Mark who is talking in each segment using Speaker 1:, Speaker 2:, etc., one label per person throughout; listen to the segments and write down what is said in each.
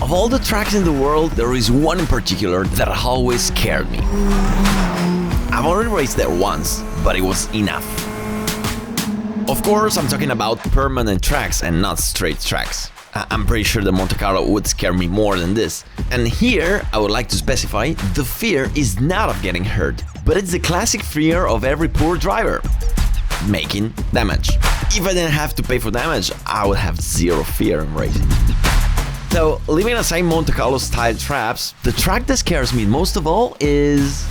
Speaker 1: Of all the tracks in the world, there is one in particular that always scared me. I've already raced there once, but it was enough. Of course, I'm talking about permanent tracks and not straight tracks. I'm pretty sure that Monte Carlo would scare me more than this. And here, I would like to specify, the fear is not of getting hurt, but it's the classic fear of every poor driver: making damage. If I didn't have to pay for damage, I would have zero fear in racing. So, leaving aside Monte Carlo style traps, the track that scares me most of all is...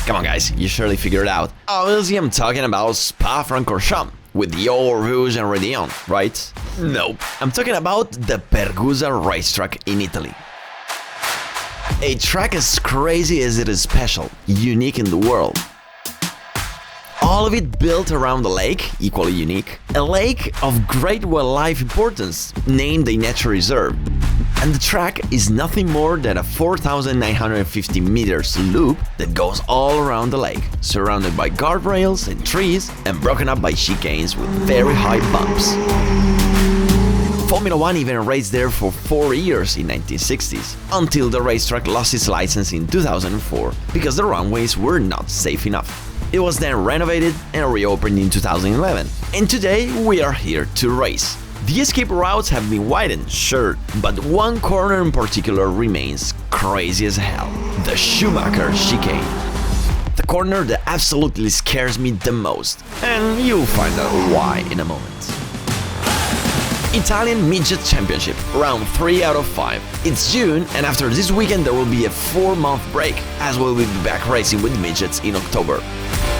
Speaker 1: Come on guys, you surely figured it out. Obviously I'm talking about Spa-Francorchamps, with the old Rouge and Rédillon, right? Nope, I'm talking about the Pergusa racetrack in Italy. A track as crazy as it is special, unique in the world. All of it built around a lake, equally unique. A lake of great wildlife importance, named a nature reserve. And the track is nothing more than a 4,950 meters loop that goes all around the lake, surrounded by guardrails and trees and broken up by chicanes with very high bumps. Formula 1 even raced there for 4 years in 1960s, until the racetrack lost its license in 2004 because the runways were not safe enough. It was then renovated and reopened in 2011, and today we are here to race. The escape routes have been widened, sure, but one corner in particular remains crazy as hell: the Schumaker chicane. The corner that absolutely scares me the most, and you'll find out why in a moment. Italian Mitjet Championship, round 3 out of 5. It's June, and after this weekend there will be a 4-month break, as we'll be back racing with midgets in October.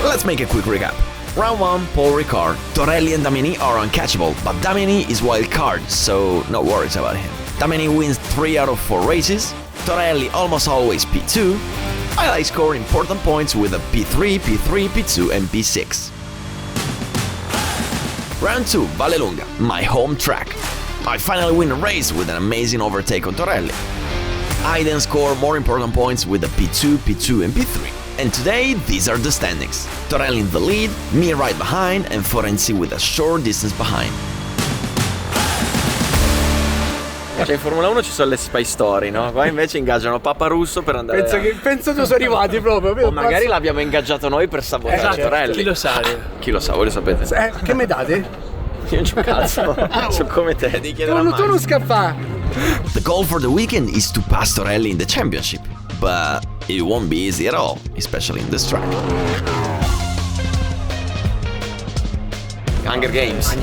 Speaker 1: Let's make a quick recap. Round 1, Paul Ricard. Torelli and Damiani are uncatchable, but Damiani is wild card, so no worries about him. Damiani wins 3 out of 4 races, Torelli almost always P2, while I score important points with a P3, P3, P2 and P6. Round 2, Vallelunga, my home track. I finally win a race with an amazing overtake on Torelli. I then score more important points with a P2, P2 and P3. And today, these are the standings. Torelli in the lead, me right behind, and Forenzi with a short distance behind.
Speaker 2: Cioè in Formula 1 ci sono le spy story, no? Qua invece ingaggiano Papa Russo per andare
Speaker 3: Penso tu sono arrivati proprio.
Speaker 2: O magari l'abbiamo ingaggiato noi per sabotare Torelli.
Speaker 3: Chi lo sa?
Speaker 2: Chi lo sa, voi lo sapete.
Speaker 3: Che mi date?
Speaker 2: Io non c'ho cazzo. Sono come te, di chiedere a Max.
Speaker 3: Tu non scappa.
Speaker 1: The goal for the weekend is to pass Torelli in the championship, but it won't be easy at all, especially in this track.
Speaker 2: Hunger Games.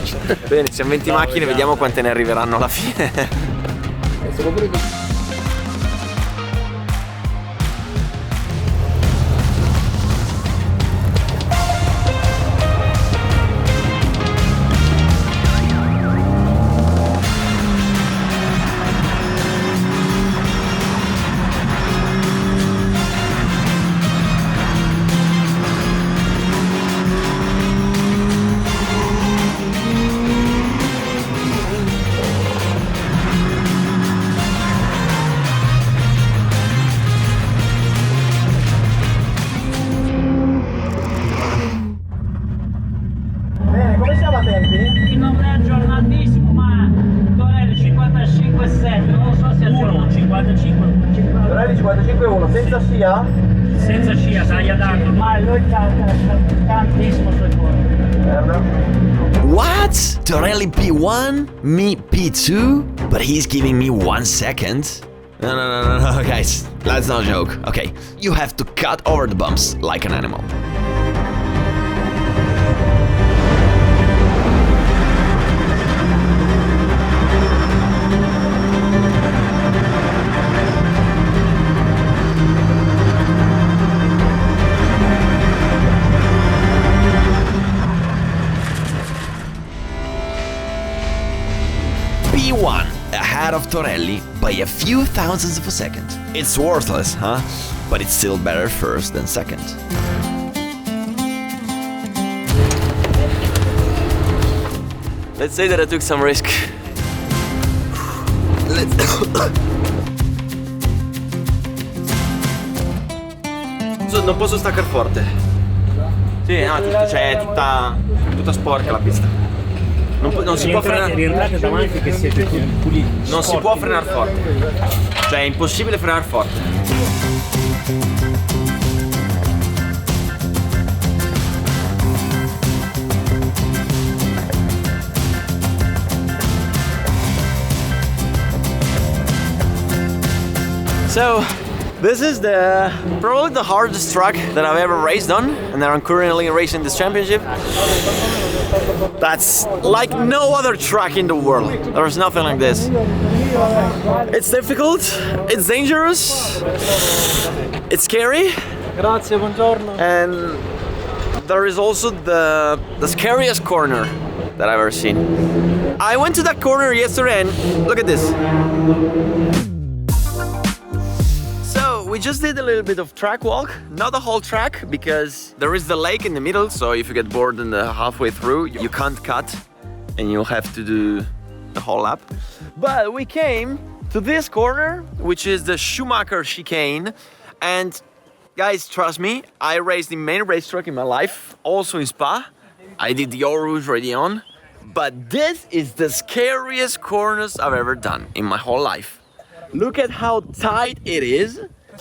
Speaker 2: Bene, siamo 20 macchine, vediamo quante ne arriveranno alla fine.
Speaker 4: Il non è aggiornatissimo, ma Torelli 55,7, non lo so se è aggiornato. 55.
Speaker 5: Torelli 55,1, senza scia?
Speaker 4: Senza scia, tagliato. Ma lui tantissimo sui cuori.
Speaker 1: What? Torelli P1? Me P2? But he's giving me 1 second? No, guys, that's not a joke. Okay, you have to cut over the bumps like an animal. P1 ahead of Torelli by a few thousandths of a second. It's worthless, huh? But it's still better first than second.
Speaker 2: Let's say that I took some risk. Non posso staccare forte. Sì, no, c'è tutta sporca la pista. non si può frenare.
Speaker 6: Rientrate davanti che siete puliti.
Speaker 2: Non si può frenare forte. Cioè è impossibile frenare forte. So, this is probably the hardest track that I've ever raced on, and I'm currently racing this championship. That's like no other track in the world. There's nothing like this. It's difficult, it's dangerous, it's scary.
Speaker 6: Grazie, buongiorno.
Speaker 2: And there is also the scariest corner that I've ever seen. I went to that corner yesterday and look at this. We just did a little bit of track walk, not the whole track, because there is the lake in the middle, so if you get bored in the halfway through, you can't cut and you'll have to do the whole lap. But we came to this corner, which is the Schumaker chicane, and guys, trust me, I raced in many racetrack in my life, also in Spa. I did the Eau Rouge Raidillon, but this is the scariest corners I've ever done in my whole life. Look at how tight it is.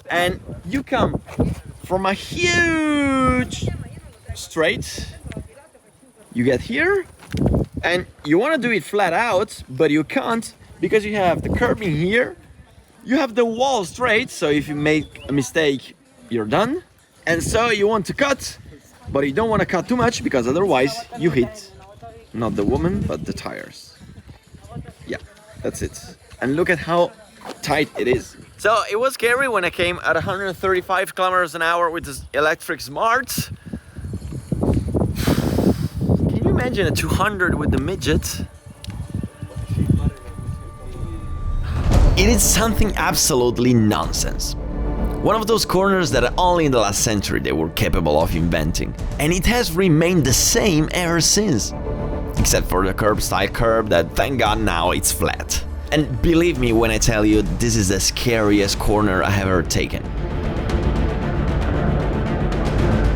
Speaker 2: And you come from a huge straight, you get here, and you want to do it flat out, but you can't because you have the curb in here, you have the wall straight, so if you make a mistake, you're done. And so you want to cut, but you don't want to cut too much because otherwise you hit not the woman, but the tires. Yeah, that's it. And look at how tight it is. So it was scary when I came at 135 kilometers an hour with this electric Smart. Can you imagine a 200 with the Mitjet? It is something absolutely nonsense. One of those corners that only in the last century they were capable of inventing. And it has remained the same ever since. Except for the style curb that, thank God, now it's flat. And believe me when I tell you, this is the scariest corner I have ever taken.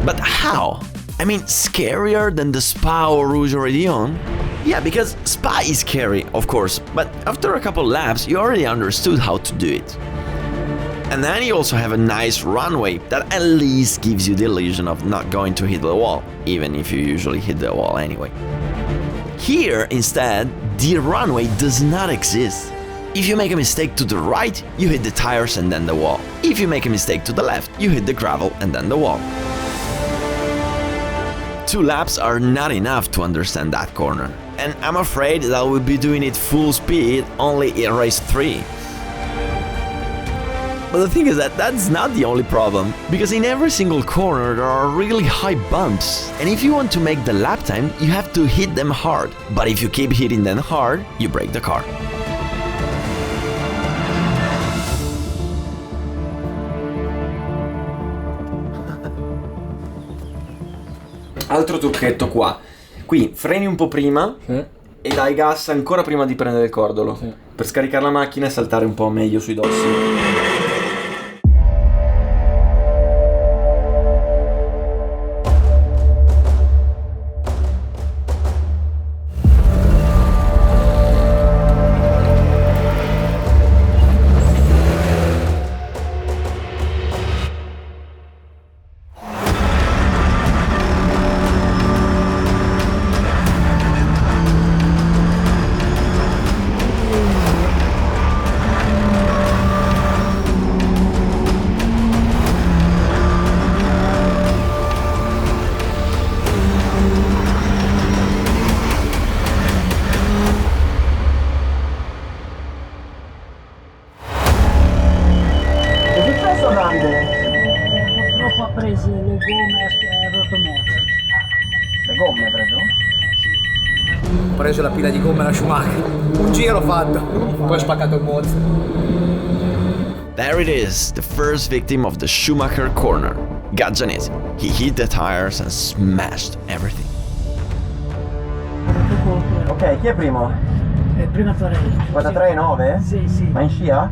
Speaker 2: But how? I mean, scarier than the Spa or Rouge Raidillon? Yeah, because Spa is scary, of course, but after a couple laps, you already understood how to do it. And then you also have a nice runway that at least gives you the illusion of not going to hit the wall, even if you usually hit the wall anyway. Here, instead, the runway does not exist. If you make a mistake to the right, you hit the tires and then the wall. If you make a mistake to the left, you hit the gravel and then the wall. 2 laps are not enough to understand that corner. And I'm afraid that I will be doing it full speed only in race 3. But the thing is that that's not the only problem, because in every single corner there are really high bumps, and if you want to make the lap time, you have to hit them hard. But if you keep hitting them hard, you break the car. Altro trucchetto qua. Qui freni un po' prima e dai gas ancora prima di prendere il cordolo, per scaricare la macchina e saltare un po' meglio sui dossi.
Speaker 4: Purtroppo ha preso le gomme e ha rotto moto.
Speaker 5: Le gomme ha preso?
Speaker 3: Ho preso la pila di gomme alla Schumaker. Un giro fatto, poi ho spaccato il mozzo.
Speaker 1: There it is, the first victim of the Schumaker corner. Gaggianese. He hit the tires and smashed everything.
Speaker 5: Ok, chi è primo?
Speaker 4: Prima Torelli.
Speaker 5: 43,9?
Speaker 4: Sì, sì.
Speaker 5: Ma in scia?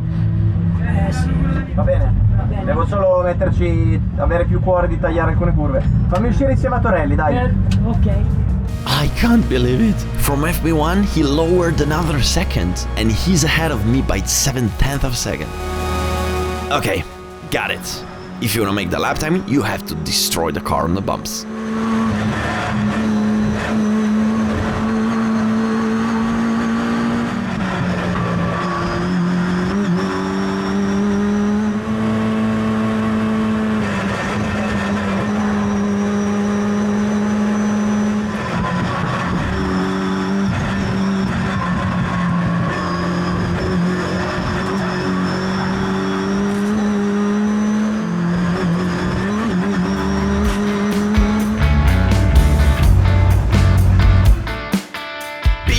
Speaker 4: Sì.
Speaker 5: Va bene. Devo solo avere più cuore di tagliare alcune curve. Fammi uscire insieme a Torelli, dai.
Speaker 4: Ok.
Speaker 1: I can't believe it. From FP1, he lowered another second, and he's ahead of me by 7/10 of a second. Okay, got it. If you wanna make the lap time, you have to destroy the car on the bumps.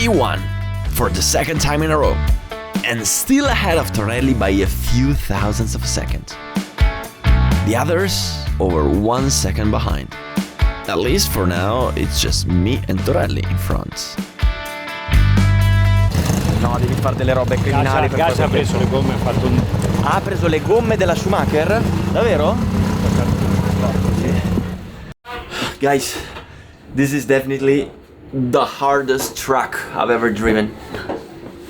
Speaker 1: P1 for the second time in a row, and still ahead of Torelli by a few thousandths of a second. The others over 1 second behind. At least for now, it's just me and Torelli in front.
Speaker 5: No, devi fare delle robe criminali per
Speaker 6: Gaccia ha preso le gomme, ha fatto un...
Speaker 5: Ha preso le gomme della Schumaker? Davvero?
Speaker 2: Guys, this is definitely the hardest track I've ever driven.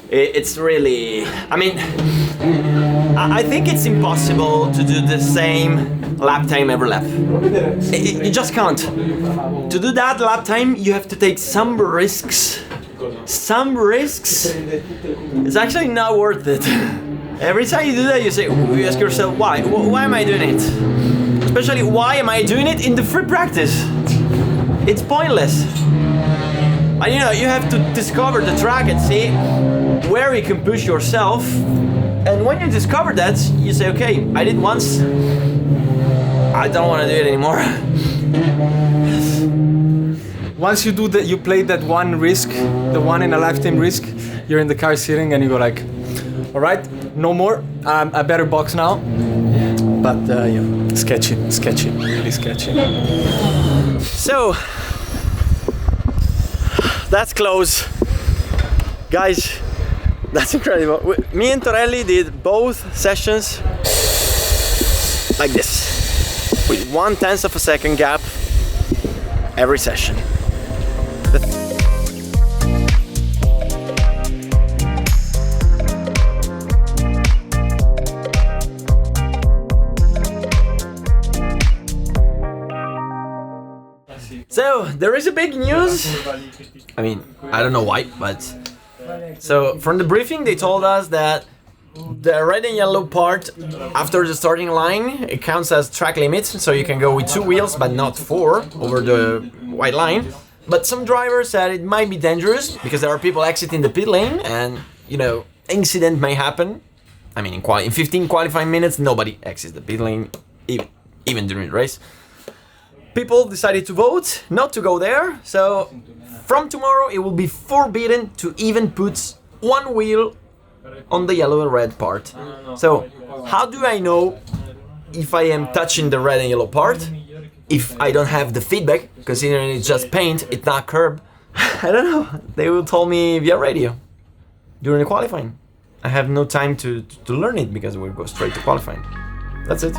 Speaker 2: It's really, I mean, I think it's impossible to do the same lap time every lap. You just can't. To do that lap time, you have to take some risks. Some risks is actually not worth it. Every time you do that, you ask yourself, why? Why am I doing it? Especially, why am I doing it in the free practice? It's pointless. And you know, you have to discover the track and see where you can push yourself. And when you discover that, you say, okay, I did once, I don't want to do it anymore.
Speaker 3: Once you do that, you play that one risk, the one in a lifetime risk, you're in the car sitting and you go like, all right, no more, I better box now. But yeah, sketchy, really sketchy.
Speaker 2: So, that's close. Guys, that's incredible. Me and Torelli did both sessions like this, with 1/10 of a second gap every session. So, there is a big news. I mean, I don't know why, but... So, from the briefing, they told us that the red and yellow part after the starting line, it counts as track limits, so you can go with 2 wheels, but not 4 over the white line. But some drivers said it might be dangerous, because there are people exiting the pit lane, and, you know, incident may happen. I mean, in 15 qualifying minutes, nobody exits the pit lane, even during the race. People decided to vote not to go there, so from tomorrow it will be forbidden to even put 1 wheel on the yellow and red part. So how do I know if I am touching the red and yellow part if I don't have the feedback, considering it's just paint, it's not curb? I don't know. They will tell me via radio during the qualifying. I have no time to learn it because we'll go straight to qualifying. That's it.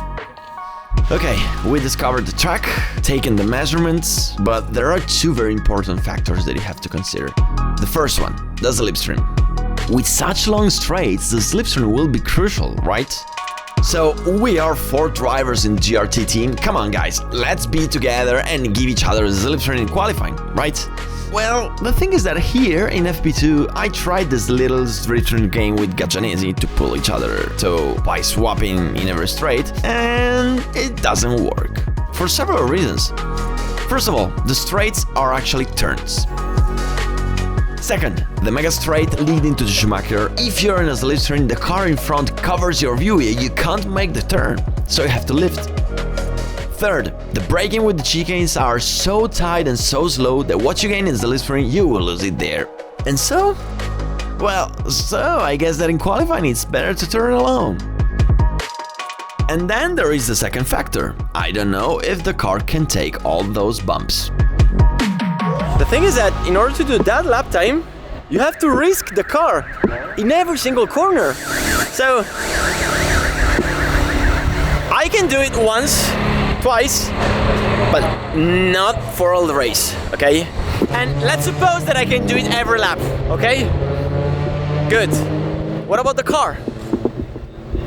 Speaker 1: Okay, we discovered the track, taken the measurements, but there are 2 very important factors that you have to consider. The first one, the slipstream. With such long straights, the slipstream will be crucial, right? So, we are 4 drivers in GRT team. Come on guys, let's be together and give each other a slipstream in qualifying, right? Well, the thing is that here in FP2, I tried this little slipstream game with Gaccianesi to pull each other toe by swapping in every straight, and it doesn't work. For several reasons. First of all, the straights are actually turns. Second, the mega straight leading to the Schumaker, if you're in a slipstream, the car in front covers your view, you can't make the turn, so you have to lift. Third, the braking with the chicanes are so tight and so slow that what you gain in the slipstream, you will lose it there. And so, well, I guess that in qualifying it's better to turn alone. And then there is the second factor. I don't know if the car can take all those bumps.
Speaker 2: The thing is that in order to do that lap time, you have to risk the car in every single corner. So, I can do it once, twice, but not for all the race, okay? And let's suppose that I can do it every lap, okay? Good. What about the car?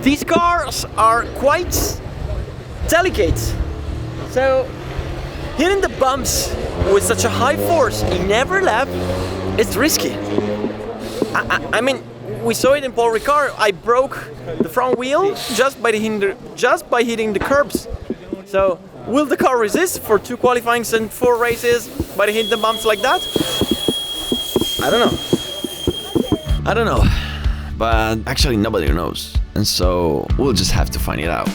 Speaker 2: These cars are quite delicate. So hitting the bumps with such a high force in every lap is risky. I mean, we saw it in Paul Ricard. I broke the front wheel just by hitting the curbs. So will the car resist for 2 qualifyings and 4 races by hitting the bumps like that? I don't know. But actually nobody knows. And so we'll just have to find it out.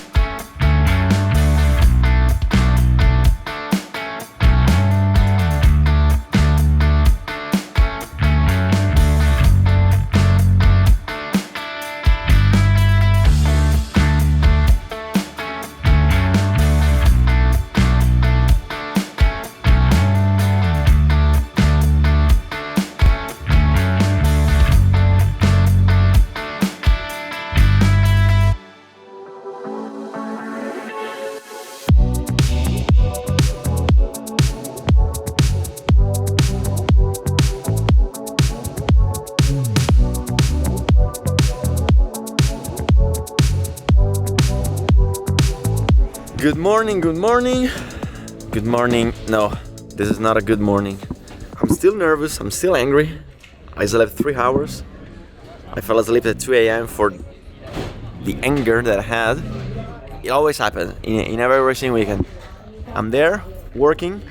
Speaker 2: Good morning, good morning. Good morning. No, this is not a good morning. I'm still nervous, I'm still angry. I slept 3 hours. I fell asleep at 2 a.m. for the anger that I had. It always happens in every racing weekend. I'm there, working.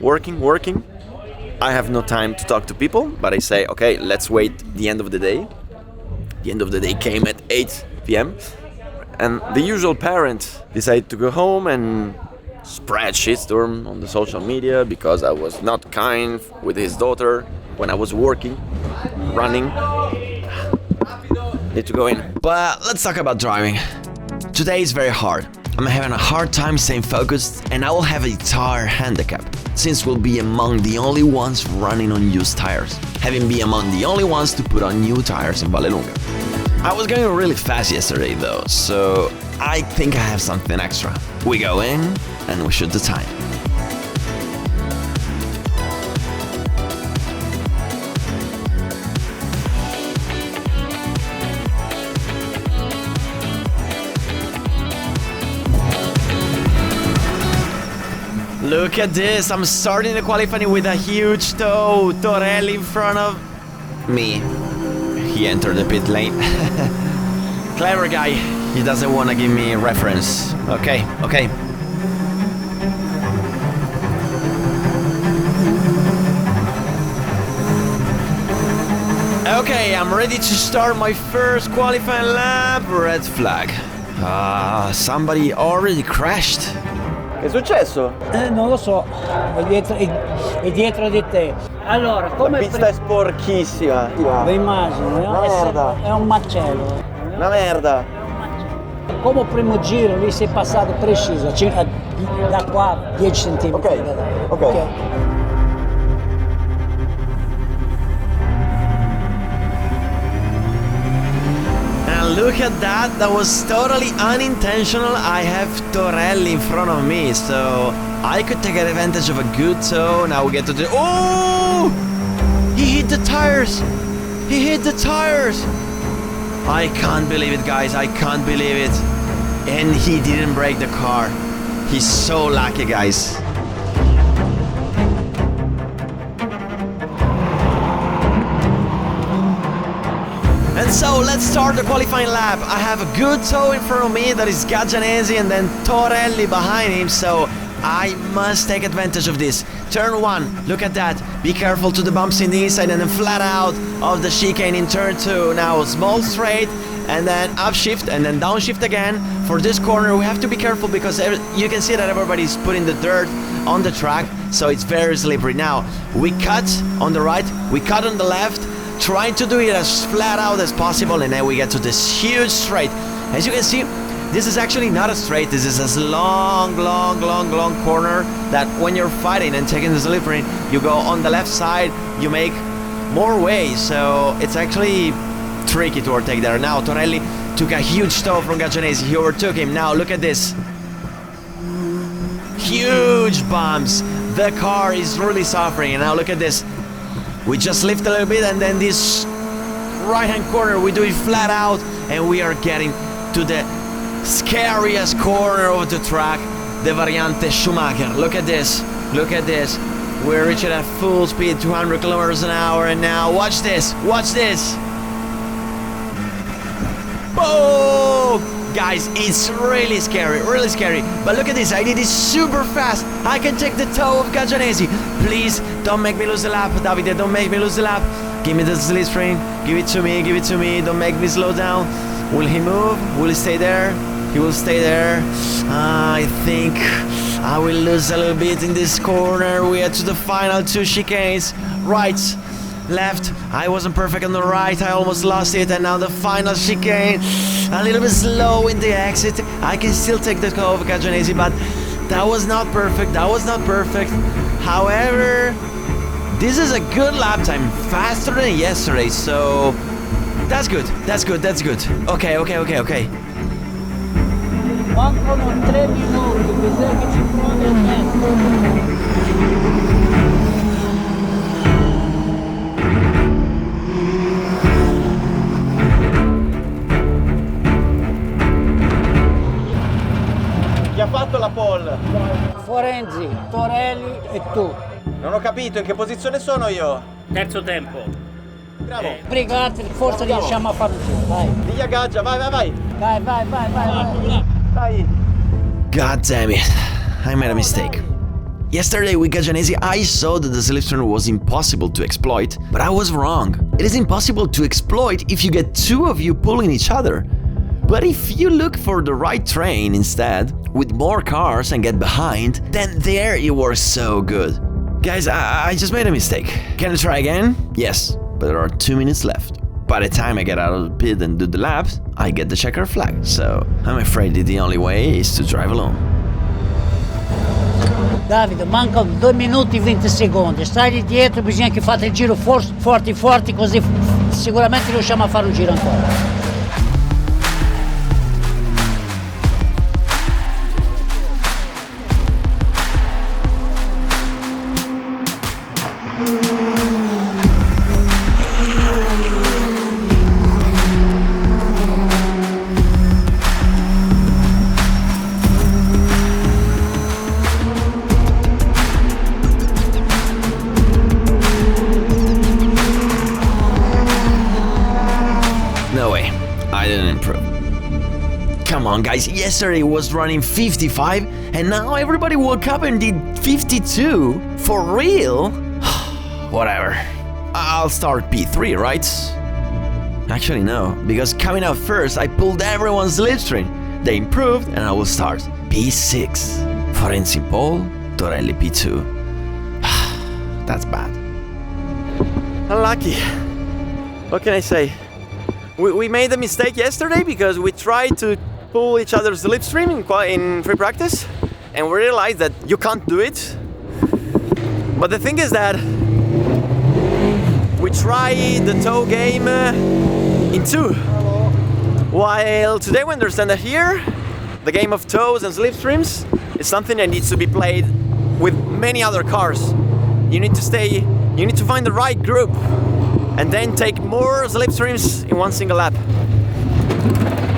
Speaker 2: I have no time to talk to people, but I say, okay, let's wait the end of the day. The end of the day came at 8 p.m. And the usual parent decided to go home and spread shitstorm on the social media because I was not kind with his daughter when I was working, running. Need to go in.
Speaker 1: But let's talk about driving. Today is very hard. I'm having a hard time staying focused and I will have a tire handicap since we'll be among the only ones running on used tires, having been among the only ones to put on new tires in Vallelunga. I was going really fast yesterday though, so I think I have something extra. We go in and we shoot the time. Look at this, I'm starting the qualifying with a huge tow, Torelli in front of me. He entered the pit lane. Clever guy. He doesn't want to give me a reference. Okay. Okay, I'm ready to start my first qualifying lap. Red flag. Somebody already crashed.
Speaker 2: Che è successo?
Speaker 4: Non lo so, è dietro di te. Allora,
Speaker 2: La
Speaker 4: come
Speaker 2: pista è sporchissima.
Speaker 4: vi immagino,
Speaker 2: merda.
Speaker 4: è un macello.
Speaker 2: Una merda.
Speaker 4: Come primo giro lui si è passato preciso, da qua 10 cm.
Speaker 2: Ok.
Speaker 1: And look at that was totally unintentional. I have Torelli in front of me, so I could take advantage of a good tow. Now we get to the... Oh! He hit the tires! I can't believe it, guys. I can't believe it. And he didn't break the car. He's so lucky, guys. And so let's start the qualifying lap. I have a good tow in front of me, that is Gaggianesi, and then Torelli behind him, so I must take advantage of this. Turn 1, look at that. Be careful to the bumps in the inside and then flat out of the chicane in turn 2. Now small straight and then upshift and then downshift again. For this corner we have to be careful because you can see that everybody's putting the dirt on the track, so it's very slippery. Now we cut on the right, we cut on the left, trying to do it as flat out as possible, and then we get to this huge straight. As you can see, this is actually not a straight, this is a long corner that when you're fighting and taking the slippery, you go on the left side, you make more way, so it's actually tricky to overtake there. Now Torelli took a huge tow from Gaggianesi, he overtook him. Now look at this. Huge bumps, the car is really suffering, and now look at this. We just lift a little bit and then this right-hand corner, we do it flat out and we are getting to the scariest corner of the track, the Variante Schumaker. Look at this, look at this. We're reaching at full speed, 200 kilometers an hour, and now watch this, watch this. Oh, guys, it's really scary, really scary. But look at this, I did it super fast. I can take the toe of Gagianesi. Please, don't make me lose the lap, Davide, don't make me lose the lap. Give me the slipstream, give it to me, give it to me. Don't make me slow down. Will he move? Will he stay there? He will stay there. I think I will lose a little bit in this corner. We are to the final 2 chicanes. Right, left. I wasn't perfect on the right. I almost lost it. And now the final chicane. A little bit slow in the exit. I can still take the call of Gagianesi, but that was not perfect. That was not perfect. However, this is a good lap time. Faster than yesterday. So that's good. That's good. That's good. Okay, okay, okay, okay.
Speaker 4: Mancano 3 minuti, bisogna che ci provi a mettere.
Speaker 5: Chi ha fatto la pole?
Speaker 4: Forenzi, Torelli e tu.
Speaker 5: Non ho capito, in che posizione sono io?
Speaker 6: Terzo tempo.
Speaker 5: Bravo.
Speaker 4: Brigate, forse riusciamo a farlo. Vai.
Speaker 5: Digli a Gaggia, vai, vai, vai.
Speaker 4: Vai, vai, vai, vai.
Speaker 5: Dai.
Speaker 1: God damn it, I made a mistake. Yesterday with Gagianesi, I saw that the slipstream was impossible to exploit, but I was wrong. It is impossible to exploit if you get 2 of you pulling each other. But if you look for the right train instead, with more cars and get behind, then there it works so good. Guys, I just made a mistake. Can I try again? Yes, but there are 2 minutes left. By the time I get out of the pit and do the laps, I get the checker flag, so I'm afraid that the only way is to drive alone.
Speaker 4: Davide, mancano 2 minuti e 20 secondi. Stai lì dietro, bisogna che fate il giro forti forti, così sicuramente riusciamo a fare un giro ancora.
Speaker 1: Come on guys, yesterday was running 55 and now everybody woke up and did 52? For real? Whatever. I'll start P3, right? Actually no, because coming out first I pulled everyone's slipstream. They improved and I will start P6. Forenzi pole, Torelli P2. That's bad.
Speaker 2: Unlucky. What can I say? We made a mistake yesterday because we tried to pull each other's slipstream in free practice and we realized that you can't do it. But the thing is that we tried the tow game in 2. While today we understand that here the game of tows and slipstreams is something that needs to be played with many other cars. You need to find the right group and then take more slipstreams in one single lap.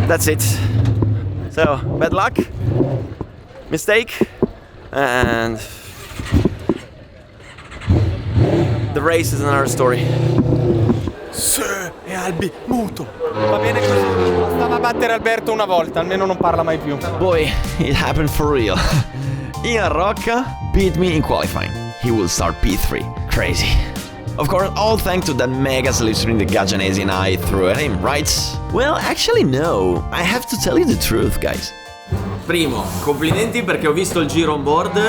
Speaker 2: That's it. So, bad luck, mistake, and the race is another story.
Speaker 3: E Albi, muto. Va bene così. Stava a battere Alberto una volta, almeno non parla mai più.
Speaker 1: Boy, it happened for real. Ian Rocca beat me in qualifying. He will start P3. Crazy. Of course, all thanks to that mega slipstream that Gagianesi and I threw at him, right? Well, actually no. I have to tell you the truth, guys.
Speaker 2: Primo, complimenti perché ho visto il giro on board.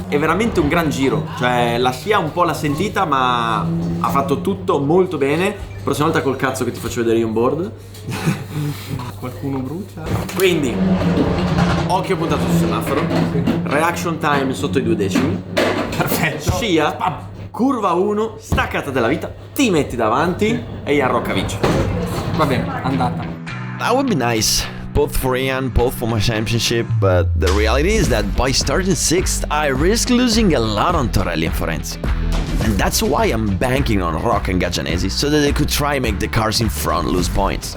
Speaker 2: È veramente un gran giro. Cioè, la scia un po' l'ha sentita, ma ha fatto tutto molto bene. Prossima volta col cazzo che ti faccio vedere io on board.
Speaker 3: Qualcuno brucia?
Speaker 2: Quindi, occhio puntato sul semaforo. Reaction time sotto i 2 decimi.
Speaker 3: Perfetto.
Speaker 2: Scia. Curva 1, staccata della vita, ti metti davanti e Ian Rocca vince.
Speaker 3: Va bene, andata.
Speaker 1: That would be nice. both for Ian, both for my championship, but the reality is that by starting 6th, I risk losing a lot on Torelli and Forenzi. And that's why I'm banking on Rock and Gagianesi, so that they could try make the cars in front lose points.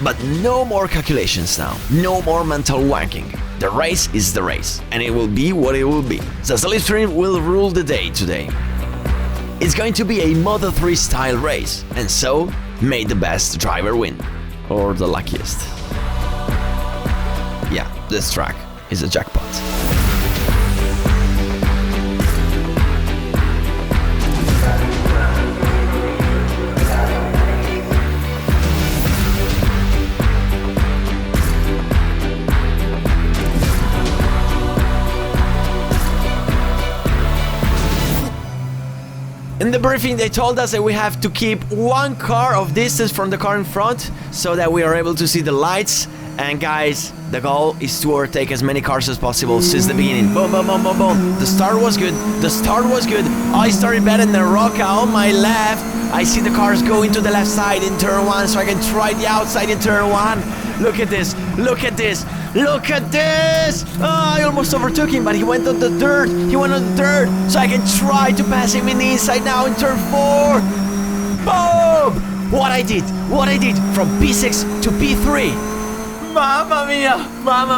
Speaker 1: But no more calculations now, no more mental wanking. The race is the race, and it will be what it will be. The slipstream will rule the day today. It's going to be a Moto 3 style race, and so, may the best driver win. Or the luckiest. Yeah, this track is a jackpot. In the briefing they told us that we have to keep 1 car of distance from the car in front so that we are able to see the lights. And guys, the goal is to overtake as many cars as possible since the beginning. Boom, boom, boom, boom, boom. The start was good. I started better than Rocca on my left. I see the cars go into the left side in turn 1 so I can try the outside in turn 1. Look at this, look at this, look at this! Oh, I almost overtook him, but he went on the dirt. So I can try to pass him in the inside now in turn 4. Boom! What I did from P6 to P3. Mamma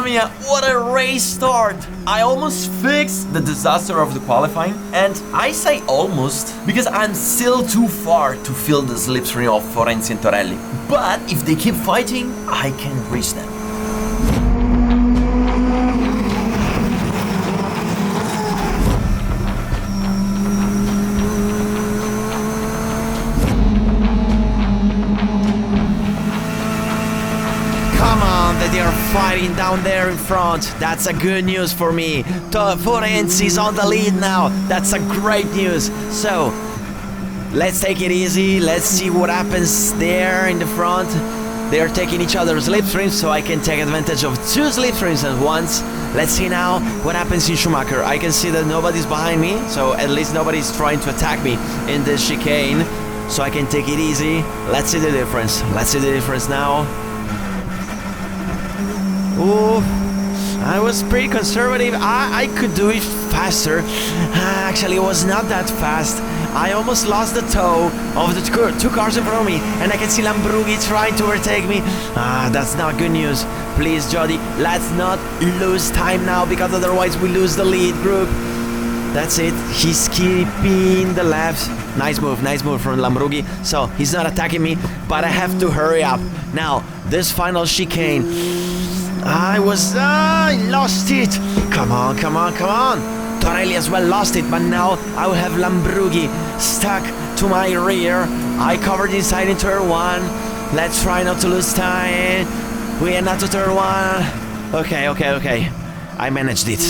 Speaker 1: mia, what a race start! I almost fixed the disaster of the qualifying, and I say almost because I'm still too far to feel the slipstream of Forenzi and Torelli. But if they keep fighting, I can reach them. They are fighting down there in front. That's a good news for me. Forenzi's on the lead now. That's a great news. So, let's take it easy. Let's see what happens there in the front. They are taking each other's slipstreams, so I can take advantage of 2 slipstreams at once. Let's see now what happens in Schumaker. I can see that nobody's behind me, so at least nobody's trying to attack me in this chicane. So I can take it easy. Let's see the difference. Let's see the difference now. Ooh, I was pretty conservative. I could do it faster. Actually, it was not that fast. I almost lost the toe of the 2 cars in front of me, and I can see Lambrughi trying to overtake me. That's not good news. Please, Jody, let's not lose time now, because otherwise we lose the lead group. That's it. He's keeping the left. Nice move from Lambrughi. So he's not attacking me, but I have to hurry up. Now, this final chicane. I lost it. Come on. Torelli as well lost it, but now I will have Lambrughi stuck to my rear. I covered inside in turn 1. Let's try not to lose time. We are not to turn 1. Okay. I managed it.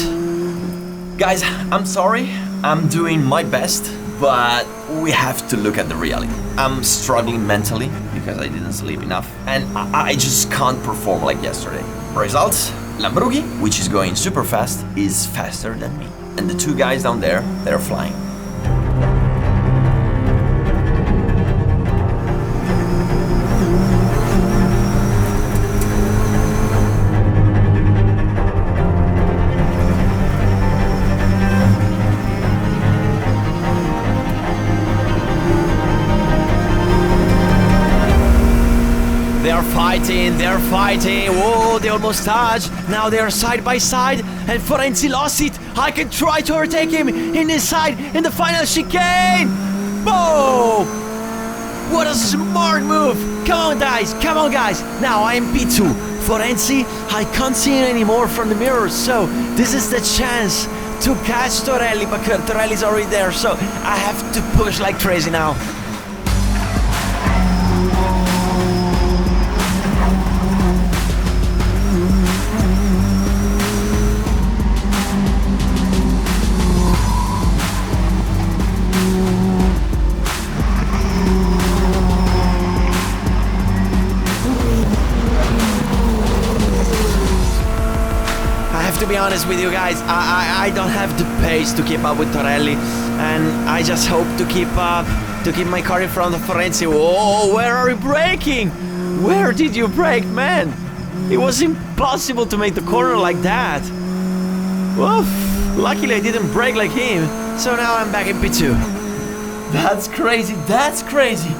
Speaker 1: Guys, I'm sorry. I'm doing my best, but we have to look at the reality. I'm struggling mentally because I didn't sleep enough, and I just can't perform like yesterday. Results, Lambrughi, which is going super fast, is faster than me. And the 2 guys down there, they're flying. They're fighting. Whoa, they almost touched. Now they are side by side, and Forenzi lost it. I can try to overtake him in the side in the final chicane. Boom! What a smart move. Come on, guys. Now I am P2. Forenzi, I can't see him anymore from the mirrors, so this is the chance to catch Torelli, but Torelli's already there, so I have to push like crazy now. To be honest with you guys, I don't have the pace to keep up with Torelli, and I just hope to keep up, to keep my car in front of Forenzi. Whoa, where are you braking? Where did you brake, man?
Speaker 2: It was impossible to make the corner like that. Woof. Luckily I didn't brake like him, so now I'm back in P2. That's crazy, that's crazy.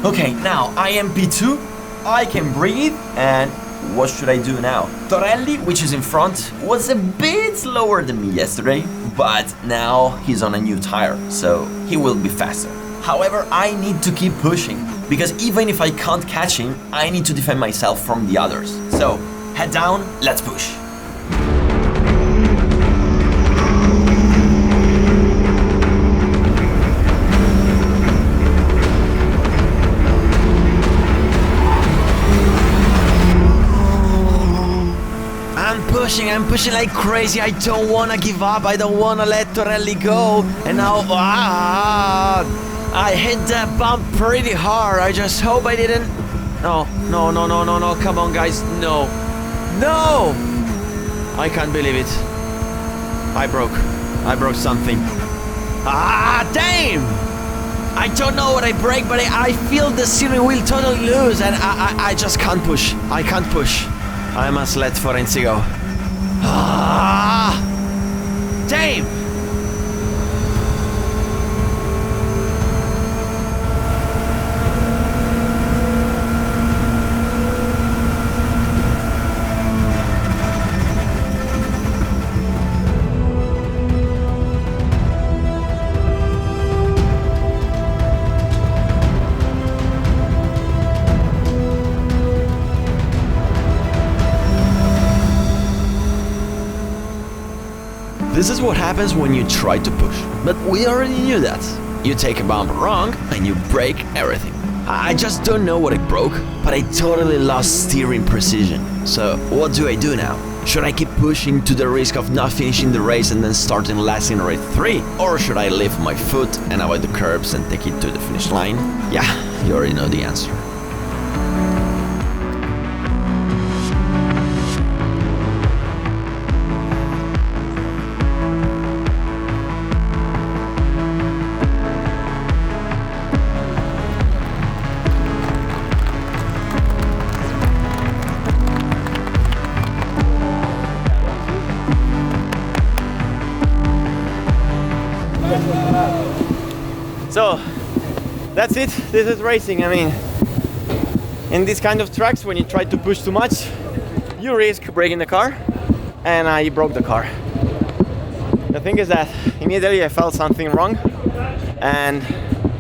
Speaker 2: Okay, now I am P2, I can breathe, and what should I do now? Torelli, which is in front, was a bit slower than me yesterday, but now he's on a new tire, so he will be faster. However, I need to keep pushing, because even if I can't catch him, I need to defend myself from the others. So, head down, let's push. I'm pushing like crazy. I don't wanna give up. I don't wanna let Torelli go. And now, I hit that bump pretty hard. I just hope I didn't. No. Come on, guys. No. I can't believe it. I broke something. Damn! I don't know what I break, but I feel the steering wheel totally loose, and I just can't push. I can't push. I must let Forenzi go. Damn! This is what happens when you try to push. But we already knew that. You take a bump wrong and you break everything. I just don't know what I broke, but I totally lost steering precision. So what do I do now? Should I keep pushing to the risk of not finishing the race and then starting last in race 3? Or should I lift my foot and avoid the curbs and take it to the finish line? Yeah, you already know the answer. So that's it, this is racing. I mean, in these kind of tracks, when you try to push too much, you risk breaking the car, and I broke the car. The thing is that immediately I felt something wrong, and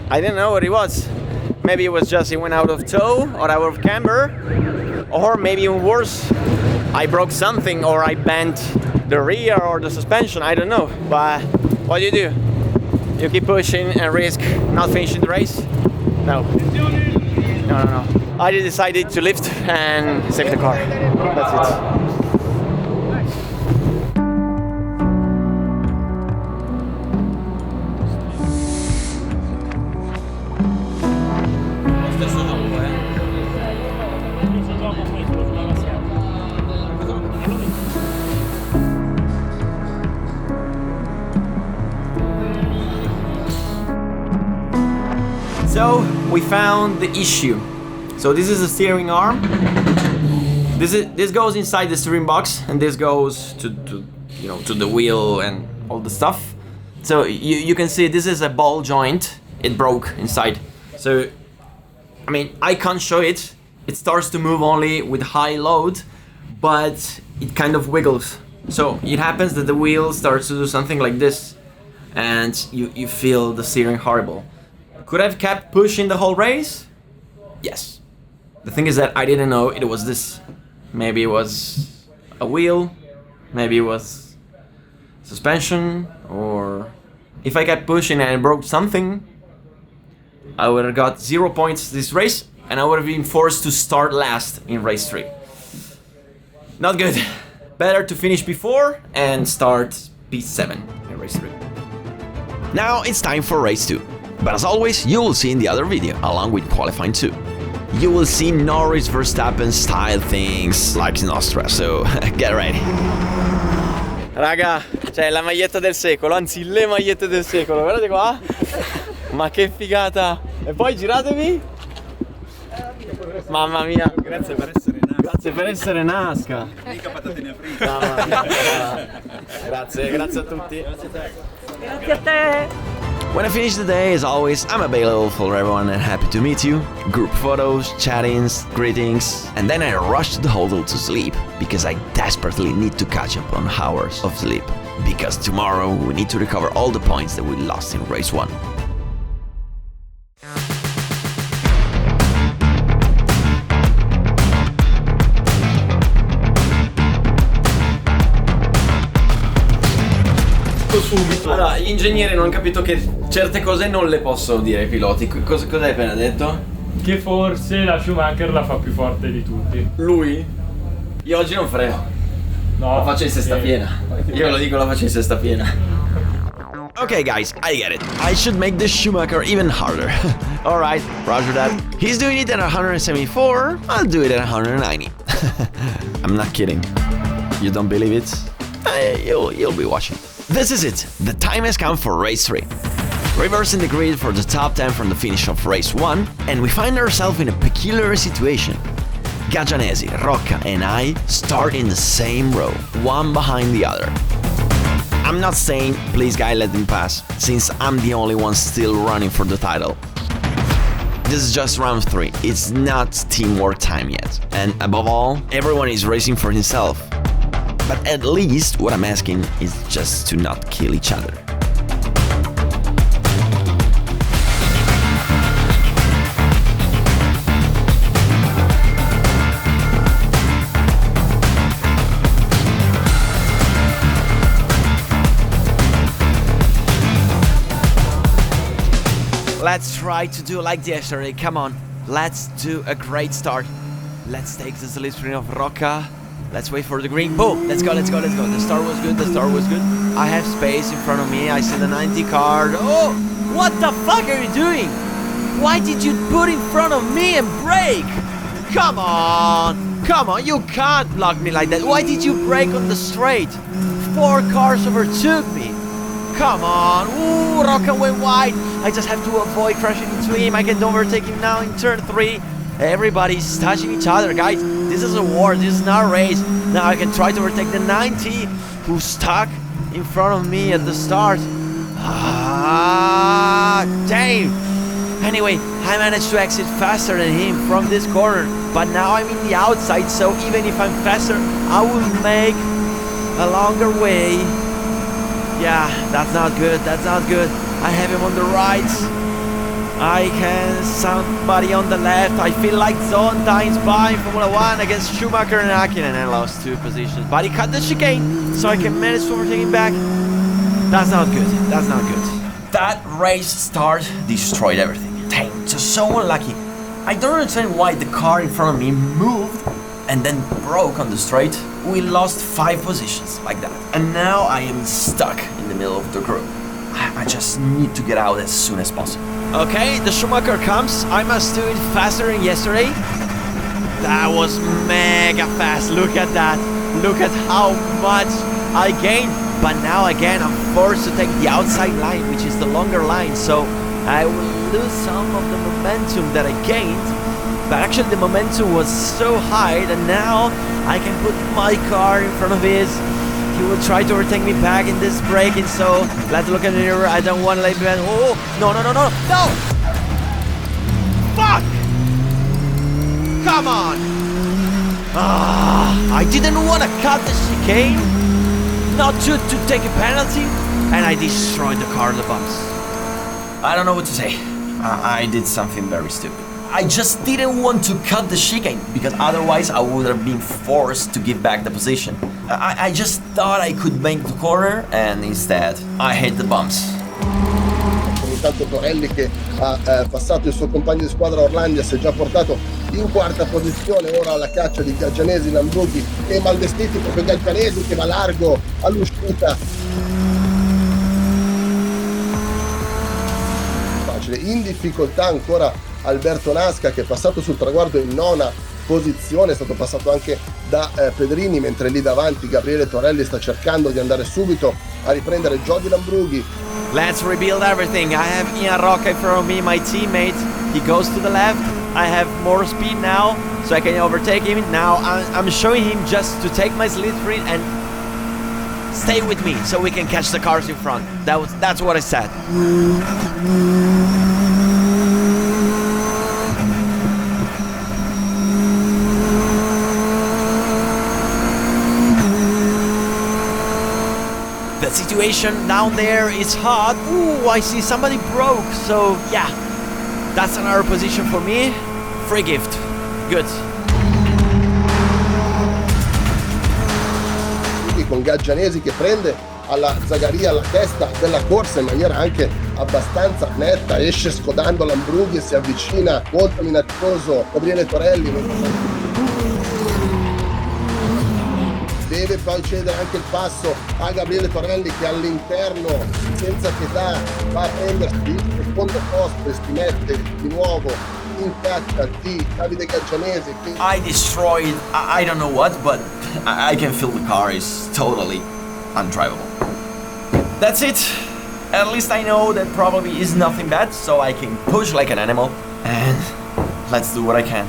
Speaker 2: I didn't know what it was. Maybe it was just it went out of tow or out of camber, or maybe even worse, I broke something or I bent the rear or the suspension, I don't know. But what do? You keep pushing and risk not finishing the race? No. I decided to lift and save the car. That's it. So we found the issue. So this is the steering arm. This goes inside the steering box, and this goes to the wheel and all the stuff. So you can see this is a ball joint. It broke inside. So I mean, I can't show it. It starts to move only with high load, but it kind of wiggles. So it happens that the wheel starts to do something like this, and you feel the steering horrible. Could I have kept pushing the whole race? Yes. The thing is that I didn't know it was this. Maybe it was a wheel, maybe it was suspension, or if I kept pushing and I broke something, I would have got 0 points this race, and I would have been forced to start last in race 3. Not good. Better to finish before and start P7 in race 3.
Speaker 1: Now it's time for race 2. But as always, you will see in the other video, along with qualifying 2. You will see Norris Verstappen style things like in Austria, so get ready.
Speaker 2: Raga, c'è la maglietta del secolo, anzi le magliette del secolo, guardate qua. Ma che figata! E poi giratevi. Mamma mia.
Speaker 6: Grazie per essere nato.
Speaker 2: Grazie per essere Naska. Grazie a tutti.
Speaker 7: Grazie a te.
Speaker 1: When I finish the day, as always, I'm available for everyone and happy to meet you. Group photos, chattings, greetings, and then I rush to the hotel to sleep because I desperately need to catch up on hours of sleep. Because tomorrow we need to recover all the points that we lost in race 1.
Speaker 3: Subito.
Speaker 2: Allora, gli ingegneri non hanno capito che certe cose non le possono dire ai piloti. Cosa hai appena detto?
Speaker 6: Che forse la Schumaker la fa più forte di tutti.
Speaker 2: Lui? Io oggi non freno.
Speaker 6: No.
Speaker 2: La faccio in sesta piena. Io ve lo dico, la faccio in sesta piena.
Speaker 1: Okay guys, I get it. I should make the Schumaker even harder. Alright, roger that. He's doing it at 174, I'll do it at 190. I'm not kidding. You don't believe it? You'll be watching. This is it. The time has come for race 3. Reversing the grid for the top 10 from the finish of race 1, and we find ourselves in a peculiar situation. Gagianesi, Rocca and I start in the same row, one behind the other. I'm not saying, please guy let him pass, since I'm the only one still running for the title. This is just round 3, it's not teamwork time yet. And above all, everyone is racing for himself. But at least what I'm asking is just to not kill each other. Let's try to do like yesterday, come on. Let's do a great start. Let's take the slipstream of Rocca. Let's wait for the green. Boom! Let's go. The start was good. I have space in front of me. I see the 90 card. Oh! What the fuck are you doing? Why did you put in front of me and brake? Come on! You can't block me like that. Why did you brake on the straight? 4 cars overtook me. Come on! Ooh, Rocca went wide. I just have to avoid crashing into him. I can overtake him now in turn 3. Everybody's touching each other, guys. This is a war, this is not a race. Now I can try to overtake the 90 who's stuck in front of me at the start. Damn. Anyway, I managed to exit faster than him from this corner. But now I'm in the outside, so even if I'm faster, I will make a longer way. Yeah, that's not good. I have him on the right. I can somebody on the left. I feel like zone times by Formula 1 against Schumaker and Hakkinen, and I lost 2 positions. But he cut the chicane, so I can manage to overtake him back. That's not good. That race start destroyed everything. Dang, just so unlucky. I don't understand why the car in front of me moved and then broke on the straight. We lost 5 positions like that. And now I am stuck in the middle of the group. I just need to get out as soon as possible. Okay, the Schumacher comes. I must do it faster than yesterday. That was mega fast. Look at that. Look at how much I gained. But now again, I'm forced to take the outside line, which is the longer line. So I will lose some of the momentum that I gained. But actually the momentum was so high that now I can put my car in front of his. He will try to overtake me back in this braking, so let's look at the mirror. I don't want to let him. Oh, no! Fuck! Come on! I didn't want to cut the chicane, not to take a penalty, and I destroyed the car in the bumps. I don't know what to say. I did something very stupid. I just didn't want to cut the chicane, because otherwise I would have been forced to give back the position. I just thought I could make the corner, and instead I hit the bumps.
Speaker 8: Intanto Torelli che ha passato il suo compagno di squadra Orlandi si è già portato in 4ª posizione, ora alla caccia di Gagianesi, Lambrughi e Malvestiti, proprio Gagianesi che va largo all'uscita. Facile, in difficoltà ancora Alberto Naska che è passato sul traguardo in 9ª posizione, è stato passato anche da Pedrini, mentre lì davanti Gabriele Torelli sta cercando di andare subito a riprendere Jody Lambrughi.
Speaker 1: Let's rebuild everything. I have Ian Rocca in front of me, my teammate. He goes to the left.
Speaker 2: I have more speed now, so I can overtake him. Now I'm showing him just to take my slipstream and stay with me, so we can catch the cars in front. That's what I said. The situation down there is hot. Ooh, I see somebody broke. So yeah, that's another position for me. Free gift. Good.
Speaker 8: Quindi con Gaggianesi che prende alla Zagaria la testa della corsa in maniera anche abbastanza netta, esce scodando l'Ambrughi e si avvicina molto minaccioso Gabriele Torelli. Deve poi cedere anche il passo a Gabriele Torelli che all'interno senza pietà va a prendersi il secondo posto e si mette di nuovo in caccia di Davide Gaggianesi.
Speaker 2: I destroyed, I don't know what, but I can feel the car is totally undrivable. That's it. At least I know that probably is nothing bad, so I can push like an animal and let's do what I can.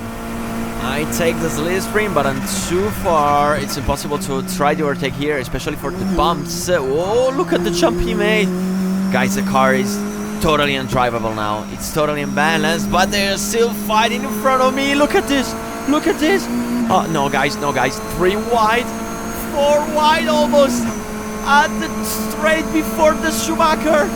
Speaker 2: I take the slipstream, but I'm too far. It's impossible to try to overtake here, especially for the bumps. Oh, look at the jump he made. Guys, the car is totally undrivable now. It's totally unbalanced, but they're still fighting in front of me. Look at this. Look at this. Oh, no, guys. No, guys. 3 wide. 4 wide almost. At the straight before the Schumaker.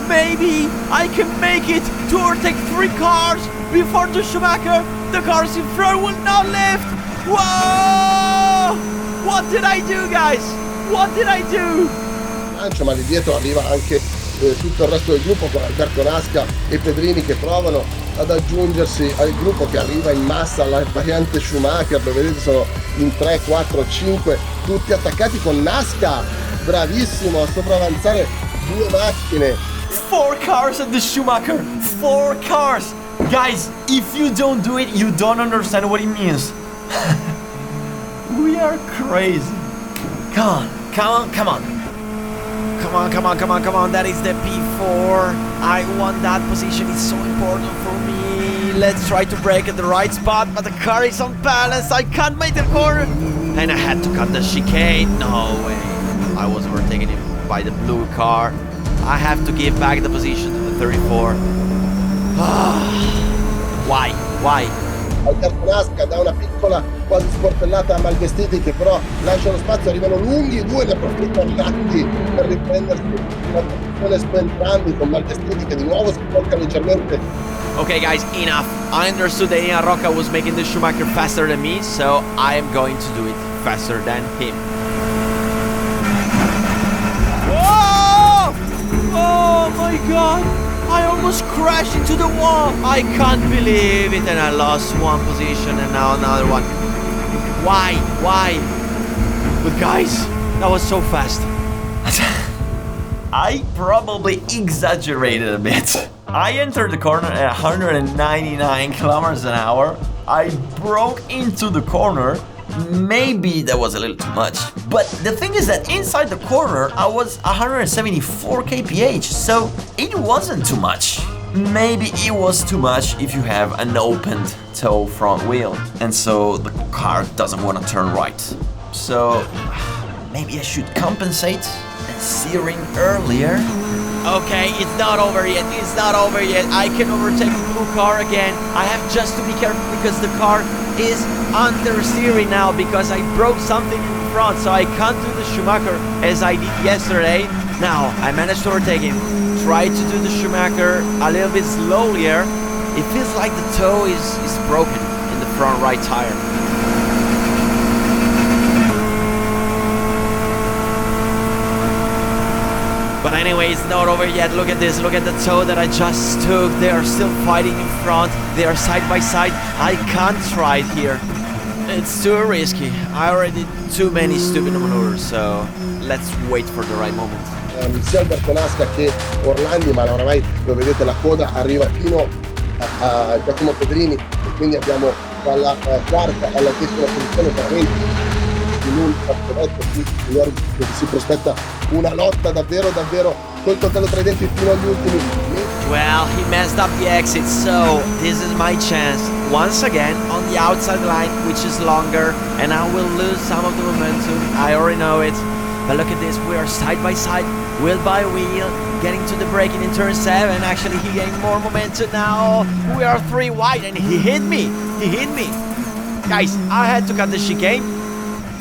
Speaker 2: Maybe I can make it to overtake 3 cars before the Schumaker. The cars in front will not lift. Whoa! What did I do, guys? What did I do?
Speaker 8: Ma lì dietro arriva anche tutto il resto del gruppo con Alberto, Naska e Pedrini che provano ad aggiungersi al gruppo che arriva in massa alla variante Schumaker. Lo vedete, sono in 3, 4, 5 tutti attaccati con Naska bravissimo a sopravanzare 2 macchine.
Speaker 2: 4 cars at the Schumaker. 4 cars. Guys, if you don't do it, you don't understand what it means. We are crazy. Come on, come on, come on. Come on, come on, come on, come on. That is the P4. I want that position. It's so important for me. Let's try to brake at the right spot, but the car is unbalanced. I can't make the corner. And I had to cut the chicane. No way. I was overtaken him by the blue car. I have to give back the position to the 34. Why? Why?
Speaker 8: Alberto Naska dà una piccola quasi sportellata a Malvestiti che però lascia lo spazio, arrivano lunghi 2, ne approfittano Ratti per riprendersi una posizione su entrambi con Malvestiti che di nuovo si blocca leggermente.
Speaker 2: Okay guys, enough. I understood that Ian Rocca was making the Schumacher faster than me, so I am going to do it faster than him. Whoa! Oh my god! I almost crashed into the wall. I can't believe it, and I lost 1 position and now another one. Why? Why? But guys, that was so fast. I probably exaggerated a bit. I entered the corner at 199 kilometers an hour. I broke into the corner. Maybe that was a little too much. But the thing is that inside the corner, I was 174 kph, so it wasn't too much. Maybe it was too much if you have an opened toe front wheel, and so the car doesn't want to turn right. So maybe I should compensate and steering earlier. Okay, it's not over yet. It's not over yet. I can overtake the blue car again. I have just to be careful because the car is under steering now because I broke something in front, so I can't do the Schumacher as I did yesterday. Now I managed to overtake him. Try to do the Schumacher a little bit slower. It feels like the toe is broken in the front right tire. But anyway, it's not over yet. Look at this. Look at the toe that I just took. They are still fighting in front. They are side by side. I can't try it here. It's too risky. I already did too many stupid maneuvers, so let's wait for the right moment.
Speaker 8: Sia Alberto Naska che Orlandi, ma oramai lo vedete la coda arriva fino a Giacomo Pedrini e quindi abbiamo dalla quarta alla 10ª posizione veramente in un campionetto qui signori, dove si prospetta una lotta davvero col coltello tra i denti fino agli ultimi.
Speaker 2: Well, he messed up the exit, so this is my chance. once again on the outside line, which is longer, and I will lose some of the momentum. I already know it. But look at this, we are side by side, wheel by wheel, getting to the braking in turn 7. Actually, he gained more momentum now. We are 3 wide, and he hit me. He hit me. Guys, I had to cut the chicane,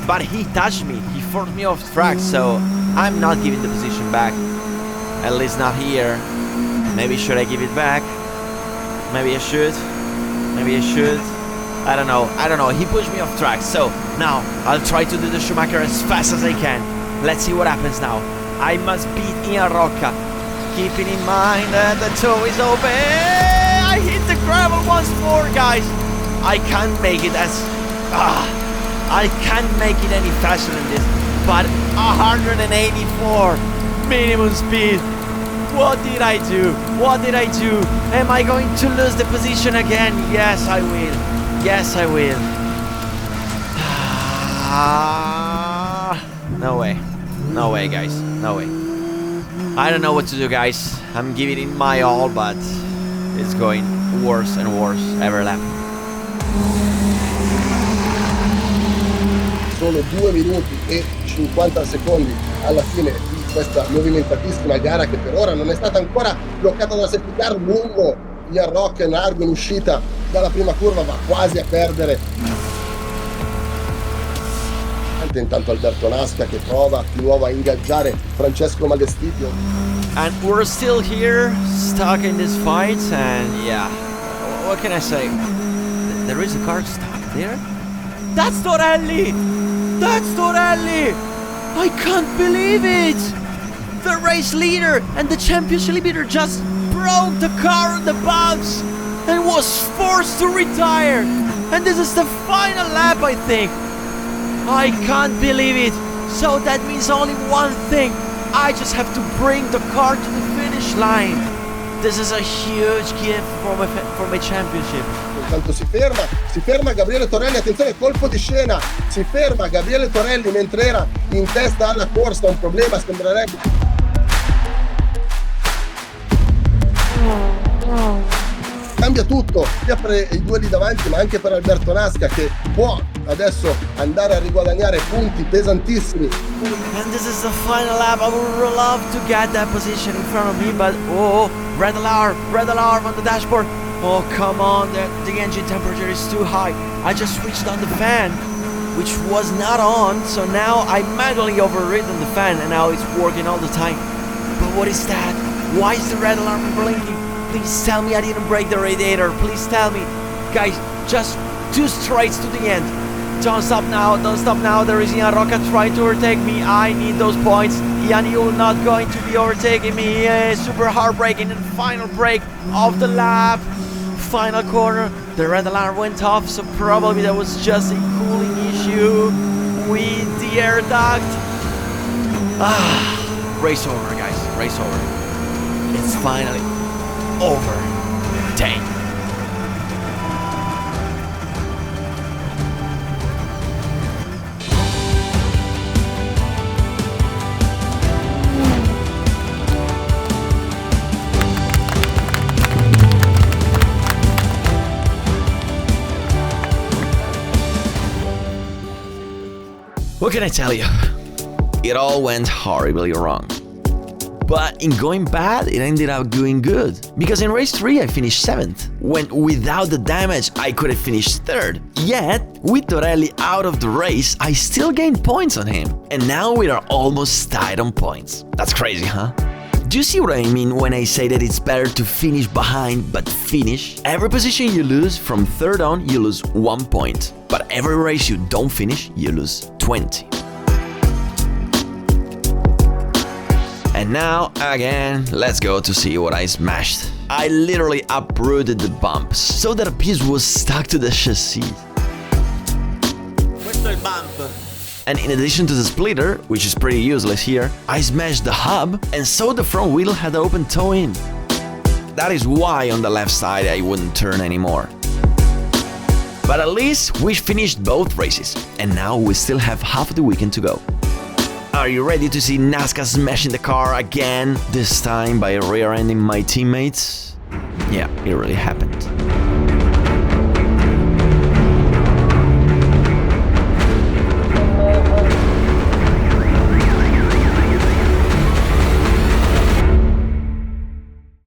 Speaker 2: but he touched me. He forced me off track, so I'm not giving the position back. At least not here. Maybe should I give it back? Maybe I should. Maybe I should. I don't know. He pushed me off track, so now I'll try to do the Schumaker as fast as I can. Let's see what happens now. I must beat Ian Rocca, keeping in mind that the toe is open. I hit the gravel once more, guys. I can't make it as... I can't make it any faster than this. But 184 minimum speed. What did I do? What did I do? Am I going to lose the position again? Yes, I will. Yes, I will. No way. No way, guys. No way. I don't know what to do, guys. I'm giving it my all, but it's going worse and worse every lap.
Speaker 8: Sono 2 minuti e 50 secondi alla fine di questa movimentatissima gara che per ora non è stata ancora bloccata dalla safety car. Lungo Ian Rock largo in uscita dalla prima curva, va quasi a perdere. Intanto Alberto Naska che prova di nuovo a ingaggiare Francesco Malestitio.
Speaker 2: And we're still here, stuck in this fight, and yeah, what can I say? There is a car stuck there? That's Torelli! That's Torelli! I can't believe it! The race leader and the championship leader just broke the car on the bumps and was forced to retire. And this is the final lap, I think. I can't believe it. So that means only one thing. I just have to bring the car to the finish line. This is a huge gift for my championship.
Speaker 8: Intanto si ferma Gabriele Torelli, attenzione, colpo di scena, si ferma Gabriele Torelli mentre era in testa alla corsa, un problema sembrerebbe. Cambia tutto, sia per i due lì davanti ma anche per Alberto Naska che può adesso andare a riguadagnare punti pesantissimi.
Speaker 2: And this is the final lap. I would love to get that position in front of me, but red alarm on the dashboard. Oh, come on, the engine temperature is too high. I just switched on the fan, which was not on, so now I manually overridden the fan and now it's working all the time. But what is that? Why is the red alarm blinking? Please tell me I didn't break the radiator. Please tell me. Guys, just 2 straights to the end. Don't stop now, don't stop now. There is Ian Rocca trying to overtake me. I need those points. Ian, you're not going to be overtaking me. Super heartbreaking and final break of the lap. Final corner. The red alarm went off, so probably that was just a cooling issue with the air duct. Race over, guys. Race over. It's finally over. Dang. What can I tell you? It all went horribly wrong. But in going bad, it ended up going good. Because in race 3 I finished 7th, when without the damage I could have finished 3rd. Yet, with Torelli out of the race, I still gained points on him. And now we are almost tied on points. That's crazy, huh? Do you see what I mean when I say that it's better to finish behind but finish? Every position you lose, from 3rd on, you lose 1 point. But every race you don't finish, you lose 20. And now, again, let's go to see what I smashed. I literally uprooted the bumps so that a piece was stuck to the chassis.
Speaker 5: Questo è il bump.
Speaker 2: And in addition to the splitter, which is pretty useless here, I smashed the hub and so the front wheel had open toe-in. That is why on the left side I wouldn't turn anymore. But at least we finished both races, and now we still have half the weekend to go. Are you ready to see Naska smashing the car again, this time by rear-ending my teammates? Yeah, it really happened.